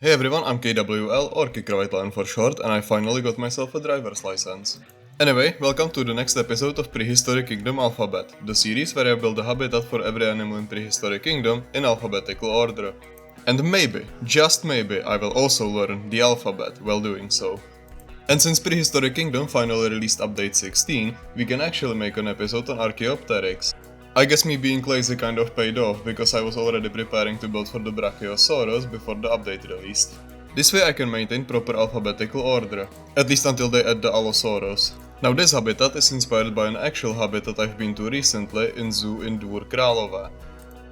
Hey everyone, I'm KWL, or Kikravitlan for short, and I finally got myself a driver's license. Anyway, welcome to the next episode of Prehistoric Kingdom Alphabet, the series where I build a habitat for every animal in Prehistoric Kingdom in alphabetical order. And maybe, just maybe, I will also learn the alphabet while doing so. And since Prehistoric Kingdom finally released update 16, we can actually make an episode on Archaeopteryx. I guess me being lazy kind of paid off, because I was already preparing to build for the Brachiosaurus before the update released. This way I can maintain proper alphabetical order, at least until they add the Allosaurus. Now this habitat is inspired by an actual habitat I've been to recently in Zoo Dvůr Králové,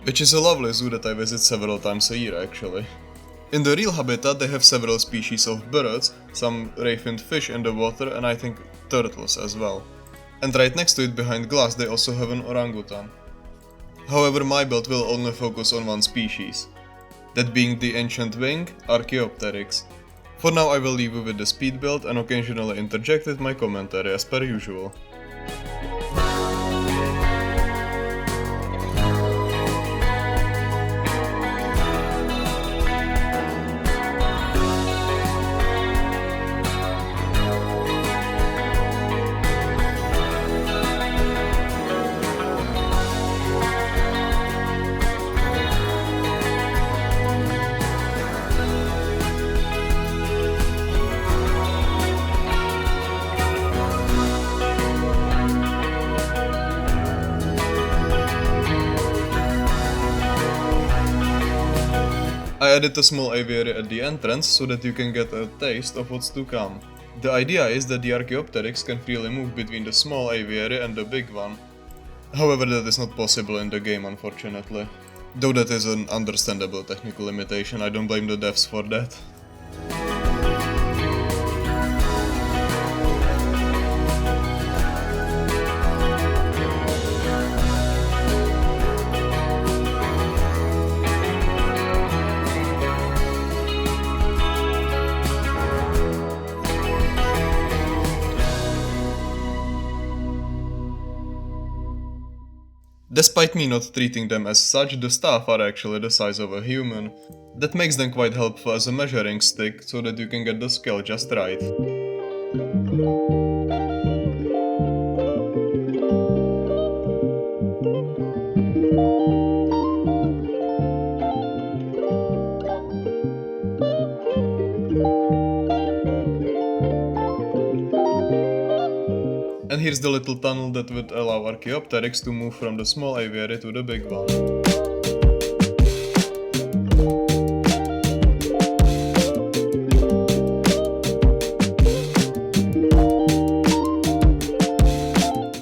which is a lovely zoo that I visit several times a year actually. In the real habitat they have several species of birds, some ray-finned fish in the water, and I think turtles as well. And right next to it behind glass they also have an orangutan. However, my build will only focus on one species, that being the ancient wing, Archaeopteryx. For now I will leave you with the speed build and occasionally interject with my commentary as per usual. I added a small aviary at the entrance so that you can get a taste of what's to come. The idea is that the Archaeopteryx can freely move between the small aviary and the big one. However, that is not possible in the game, unfortunately. Though that is an understandable technical limitation, I don't blame the devs for that. Despite me not treating them as such, the staff are actually the size of a human. That makes them quite helpful as a measuring stick, so that you can get the scale just right. And here's the little tunnel that would allow Archaeopteryx to move from the small aviary to the big one.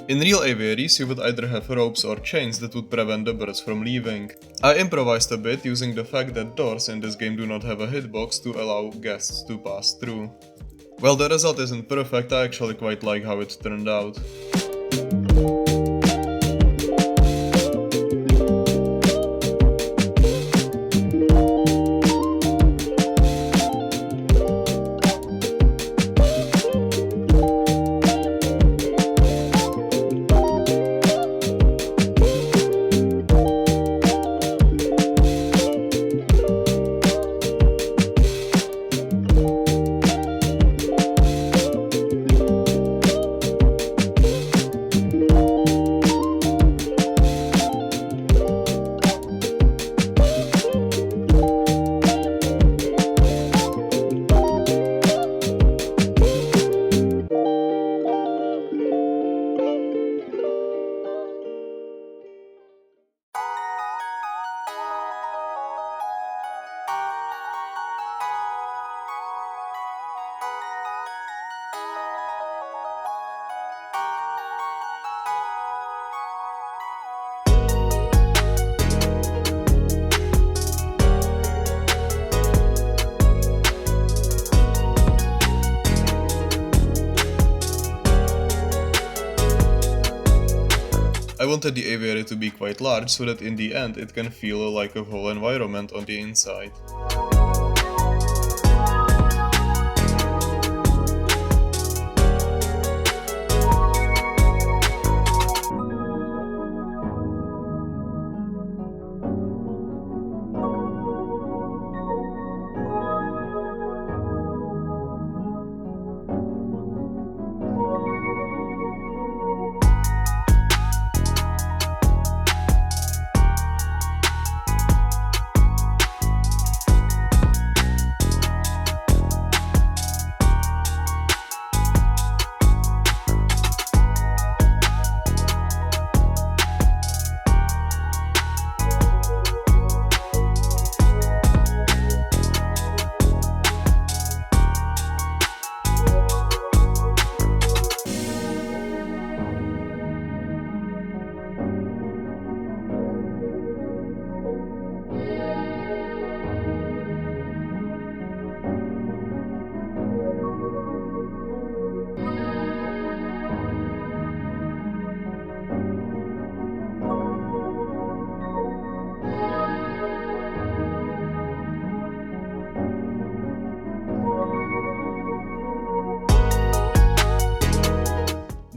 In real aviaries you would either have ropes or chains that would prevent the birds from leaving. I improvised a bit using the fact that doors in this game do not have a hitbox to allow guests to pass through. While the result isn't perfect, I actually quite like how it turned out. I wanted the aviary to be quite large so that in the end it can feel like a whole environment on the inside.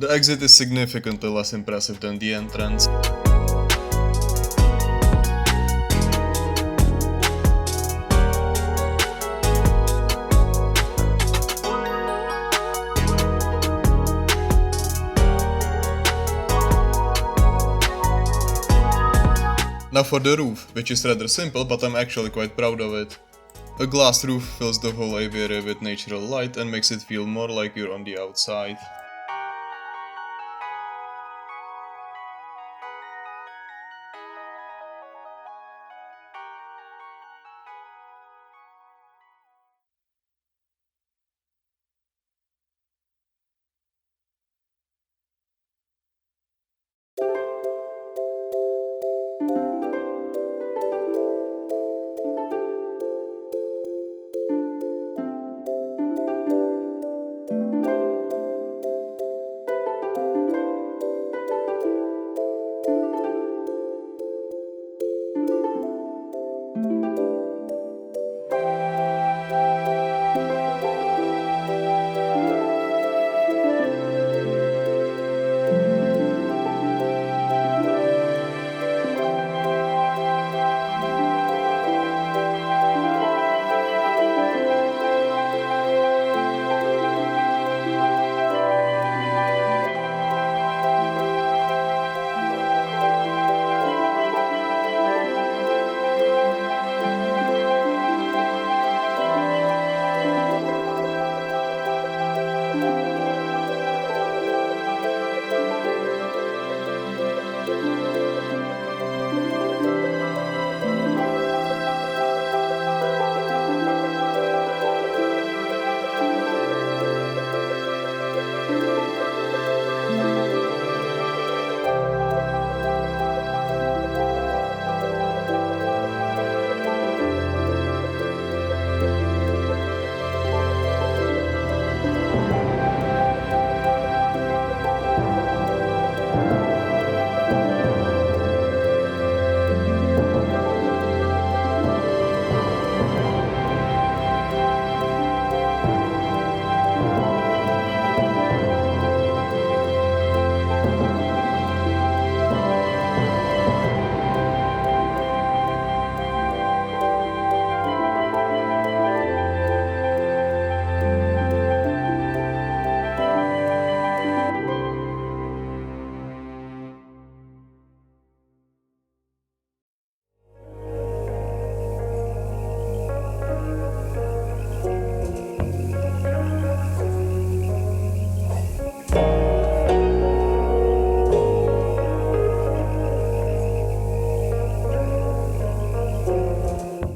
The exit is significantly less impressive than the entrance. Now for the roof, which is rather simple, but I'm actually quite proud of it. A glass roof fills the whole aviary with natural light and makes it feel more like you're on the outside.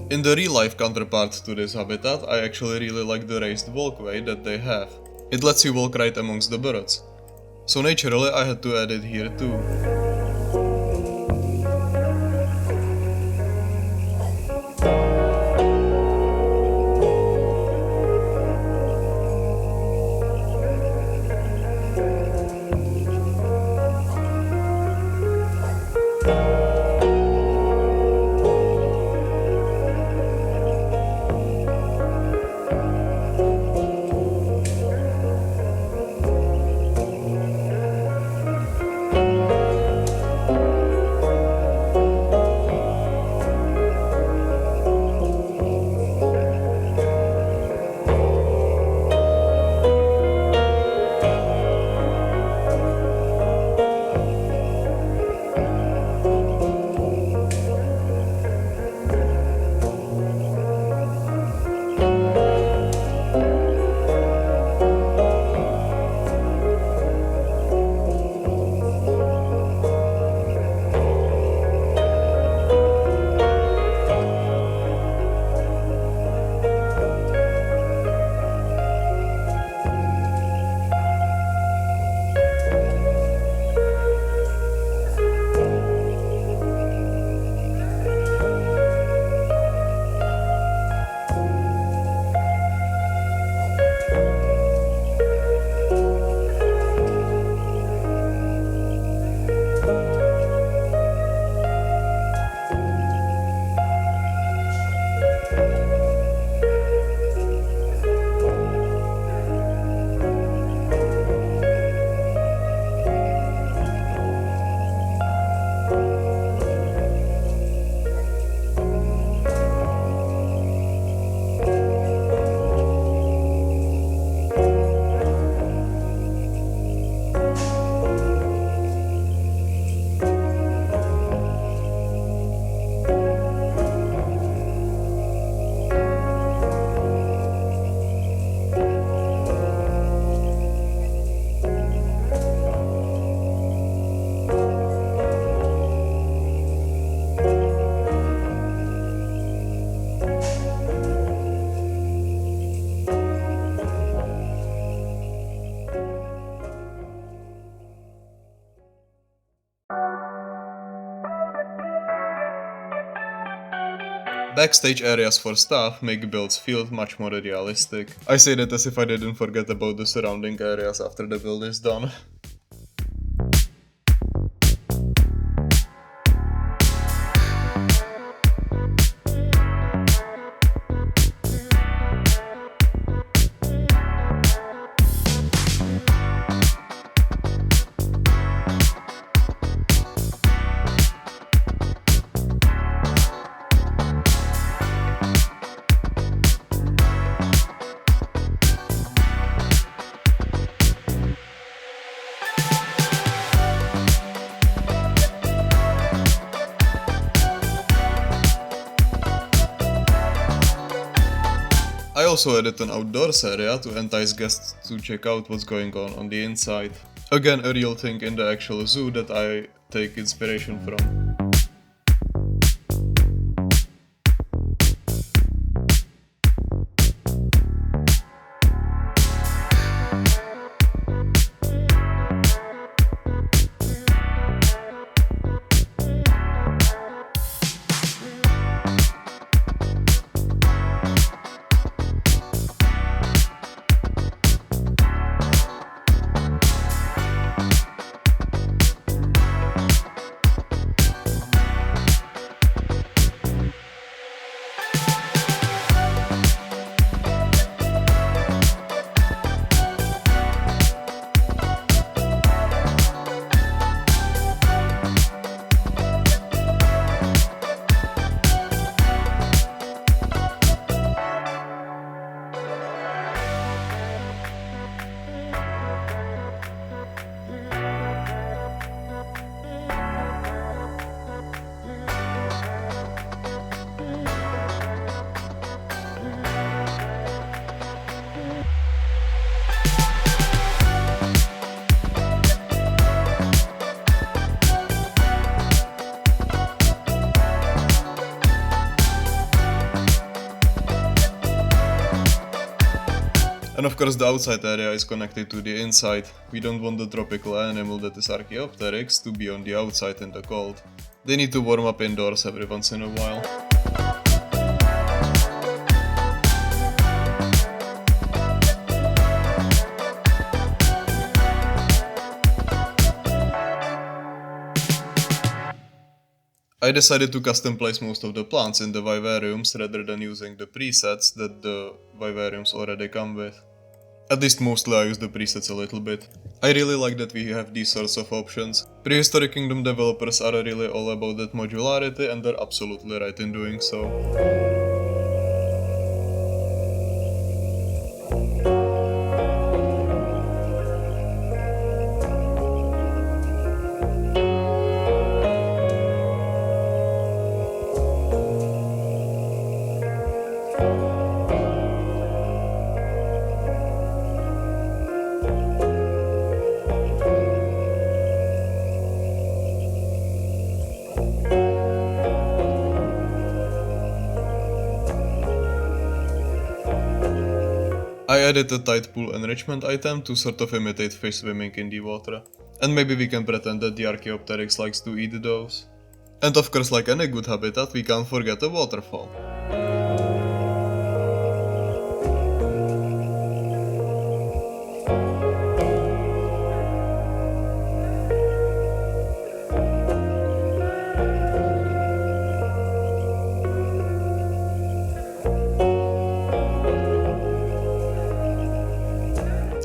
In the real-life counterpart to this habitat, I actually really like the raised walkway that they have. It lets you walk right amongst the birds. So naturally I had to add it here too. Backstage areas for staff make builds feel much more realistic. I say that as if I didn't forget about the surrounding areas after the build is done. I also added an outdoors area to entice guests to check out what's going on the inside. Again, a real thing in the actual zoo that I take inspiration from. And of course the outside area is connected to the inside. We don't want the tropical animal that is Archaeopteryx to be on the outside in the cold. They need to warm up indoors every once in a while. I decided to custom place most of the plants in the vivariums rather than using the presets that the vivariums already come with. At least mostly I use the presets a little bit. I really like that we have these sorts of options. Prehistoric Kingdom developers are really all about that modularity and they're absolutely right in doing so. I added a tide pool enrichment item to sort of imitate fish swimming in the water. And maybe we can pretend that the Archaeopteryx likes to eat those. And of course, like any good habitat, we can't forget a waterfall.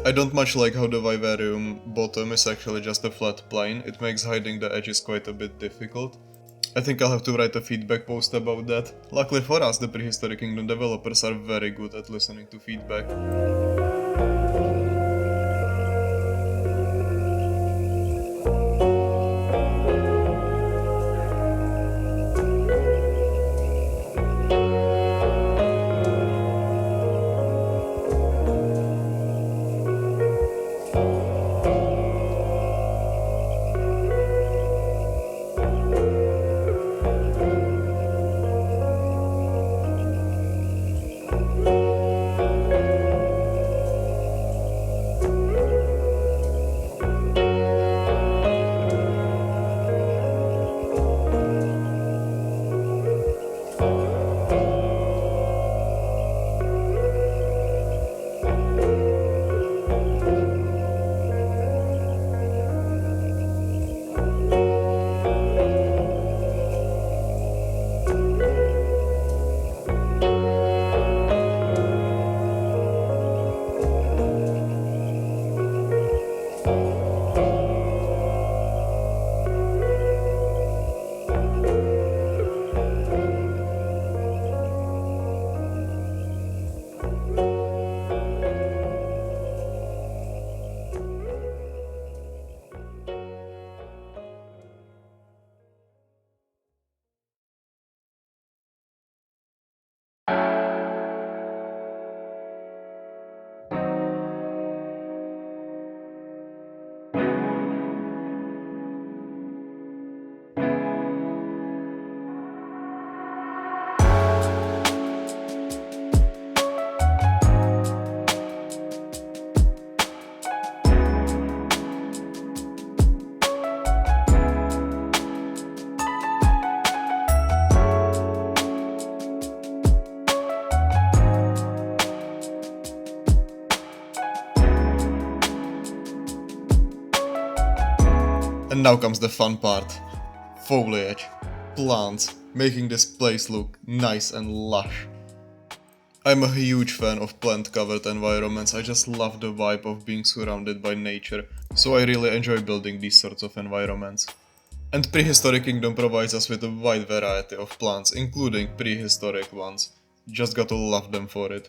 I don't much like how the vivarium bottom is actually just a flat plane. It makes hiding the edges quite a bit difficult. I think I'll have to write a feedback post about that. Luckily for us, the Prehistoric Kingdom developers are very good at listening to feedback. And now comes the fun part. Foliage. Plants. Making this place look nice and lush. I'm a huge fan of plant-covered environments. I just love the vibe of being surrounded by nature, so I really enjoy building these sorts of environments. And Prehistoric Kingdom provides us with a wide variety of plants, including prehistoric ones. Just gotta love them for it.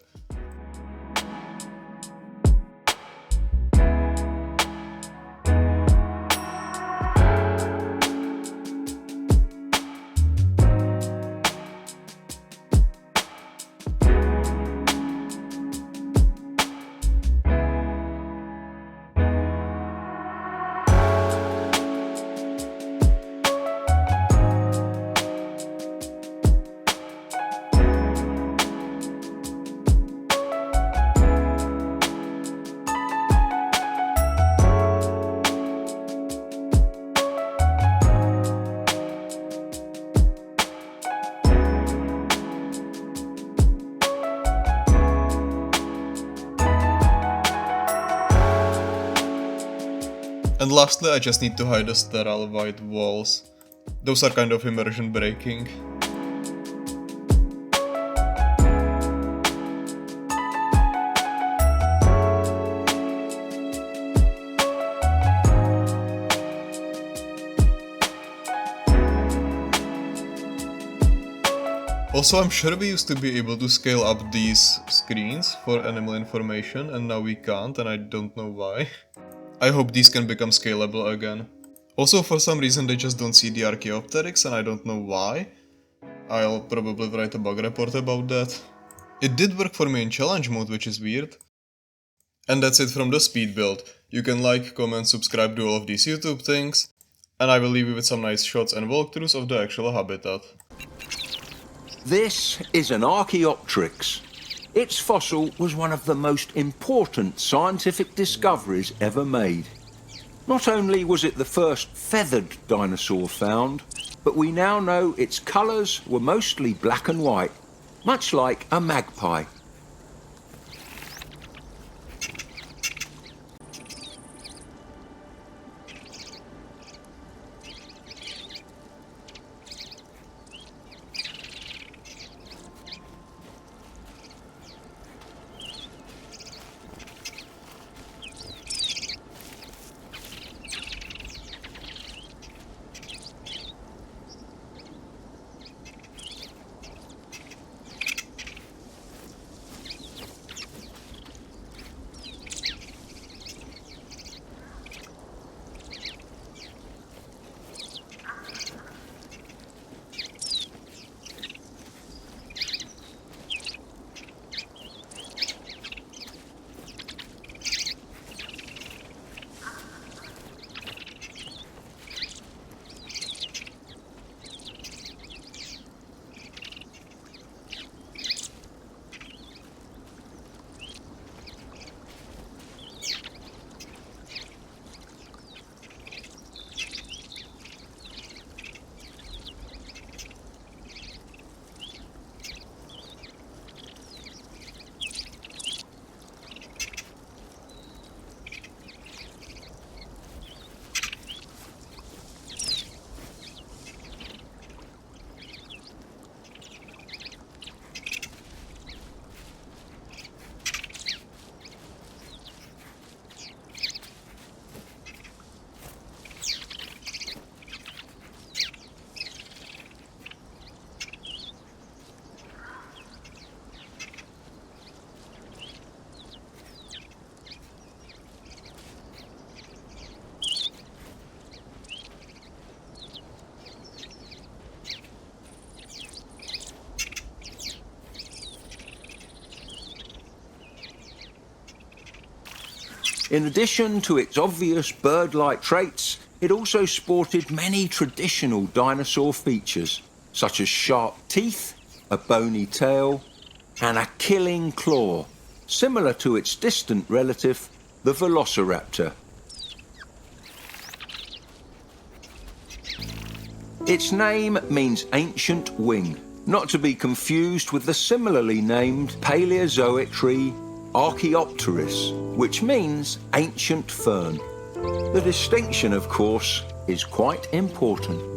And lastly, I just need to hide the sterile white walls. Those are kind of immersion breaking. Also, I'm sure we used to be able to scale up these screens for animal information, and now we can't, and I don't know why. I hope these can become scalable again. Also, for some reason they just don't see the Archaeopteryx, and I don't know why. I'll probably write a bug report about that. It did work for me in challenge mode, which is weird. And that's it from the speed build. You can like, comment, subscribe to all of these YouTube things, and I will leave you with some nice shots and walkthroughs of the actual habitat. This is an Archaeopteryx. Its fossil was one of the most important scientific discoveries ever made. Not only was it the first feathered dinosaur found, but we now know its colours were mostly black and white, much like a magpie. In addition to its obvious bird-like traits, it also sported many traditional dinosaur features, such as sharp teeth, a bony tail, and a killing claw, similar to its distant relative, the velociraptor. Its name means ancient wing, not to be confused with the similarly named Paleozoic tree Archaeopteryx, which means ancient fern. The distinction, of course, is quite important.